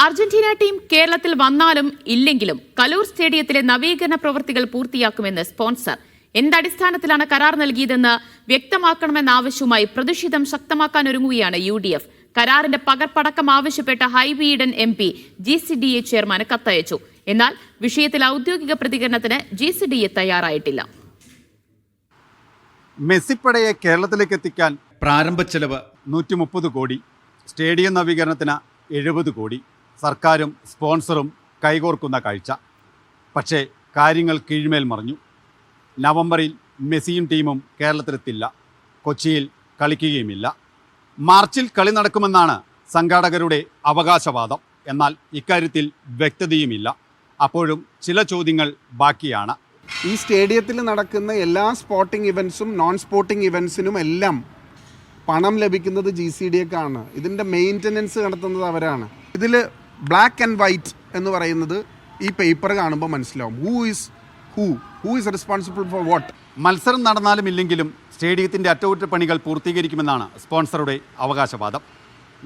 Argentina team കേരളത്തിൽ വന്നാലും ഇല്ലെങ്കിലും കലൂർ സ്റ്റേഡിയത്തിലെ നവീകരണ പ്രവൃത്തികൾ പൂർത്തിയാക്കുമെന്ന് സ്പോൺസർ. എന്തടിസ്ഥാനത്തിലാണ് കരാർ നൽകിയതെന്ന് വ്യക്തമാക്കണമെന്ന ആവശ്യവുമായി പ്രതിഷേധം ശക്തമാക്കാനൊരുങ്ങുകയാണ് UDF. കരാറിന്റെ പകർപ്പടക്കം ആവശ്യപ്പെട്ട ഹൈബി ഈഡൻ MP GCDA ചെയർമാന് കത്തയച്ചു. എന്നാൽ വിഷയത്തിൽ ഔദ്യോഗിക പ്രതികരണത്തിന് GCDA തയ്യാറായിട്ടില്ല. മെസ്സിപ്പടയെ കേരളത്തിലേക്ക് എത്തിക്കാൻ പ്രാരംഭ ചെലവ് 130 കോടി, സ്റ്റേഡിയം നവീകരണത്തിന് 70 കോടി, സർക്കാരും സ്പോൺസറും കൈകോർക്കുന്ന കാഴ്ച. പക്ഷേ കാര്യങ്ങൾ കീഴ്മേൽ മറിഞ്ഞു. നവംബറിൽ മെസ്സിയും ടീമും കേരളത്തിലെത്തില്ല, കൊച്ചിയിൽ കളിക്കുകയുമില്ല. മാർച്ചിൽ കളി നടക്കുമെന്നാണ് സംഘാടകരുടെ അവകാശവാദം. എന്നാൽ ഇക്കാര്യത്തിൽ വ്യക്തതയുമില്ല. അപ്പോഴും ചില ചോദ്യങ്ങൾ ബാക്കിയാണ്. ഈ സ്റ്റേഡിയത്തിൽ നടക്കുന്ന എല്ലാ സ്പോർട്ടിംഗ് ഇവൻറ്റ്സും നോൺ സ്പോർട്ടിംഗ് ഇവൻറ്റ്സിനും എല്ലാം പണം ലഭിക്കുന്നത് GCDAക്കാണ്. ഇതിൻ്റെ മെയിൻ്റനൻസ് നടത്തുന്നത് അവരാണ്. ഇതിൽ ബ്ലാക്ക് ആൻഡ് വൈറ്റ് എന്ന് പറയുന്നത് ഈ പേപ്പർ കാണുമ്പോൾ മനസ്സിലാവും. Who is responsible for what. മത്സരം നടന്നാലും ഇല്ലെങ്കിലും സ്റ്റേഡിയത്തിൻ്റെ അറ്റകുറ്റപ്പണികൾ പൂർത്തീകരിക്കുമെന്നാണ് സ്പോൺസറുടെ അവകാശവാദം.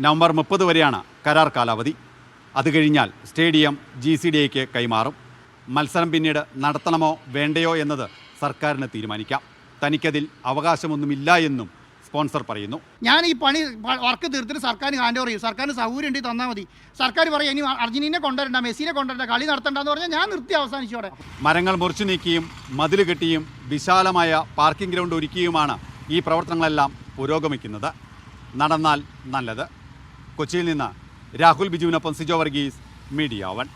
നവംബർ 30 വരെയാണ് കരാർ കാലാവധി. അത് കഴിഞ്ഞാൽ സ്റ്റേഡിയം GCDAക്ക് കൈമാറും. മത്സരം പിന്നീട് നടത്തണമോ വേണ്ടയോ എന്നത് സർക്കാരിന് തീരുമാനിക്കാം. തനിക്കതിൽ അവകാശമൊന്നുമില്ല എന്നും സ്പോൺസർ പറയുന്നു. ഞാൻ ഈ വർക്ക് തീർത്തിട്ട് സർക്കാരിന് ഹാൻഡ് ഓവർ ചെയ്യും. സർക്കാരിന് സൗകര്യം ഉണ്ടെങ്കിൽ തന്നാൽ മതി. സർക്കാർ പറയും ഇനി അർജന്റീനെ കൊണ്ടുവരണ്ട, മെസ്സിനെ കൊണ്ടുവരണ്ട, കളി നടത്തണ്ടെന്ന് പറഞ്ഞാൽ ഞാൻ നിർത്തി അവസാനിച്ചോടെ. മരങ്ങൾ മുറിച്ചു നീക്കിയും മതിൽ കെട്ടിയും വിശാലമായ പാർക്കിംഗ് ഗ്രൗണ്ട് ഒരുക്കിയുമാണ് ഈ പ്രവർത്തനങ്ങളെല്ലാം പുരോഗമിക്കുന്നത്. നടന്നാൽ നല്ലത്. കൊച്ചിയിൽ നിന്ന് രാഹുൽ ബിജുവിനൊപ്പം സിജോ വർഗീസ്, മീഡിയ 1.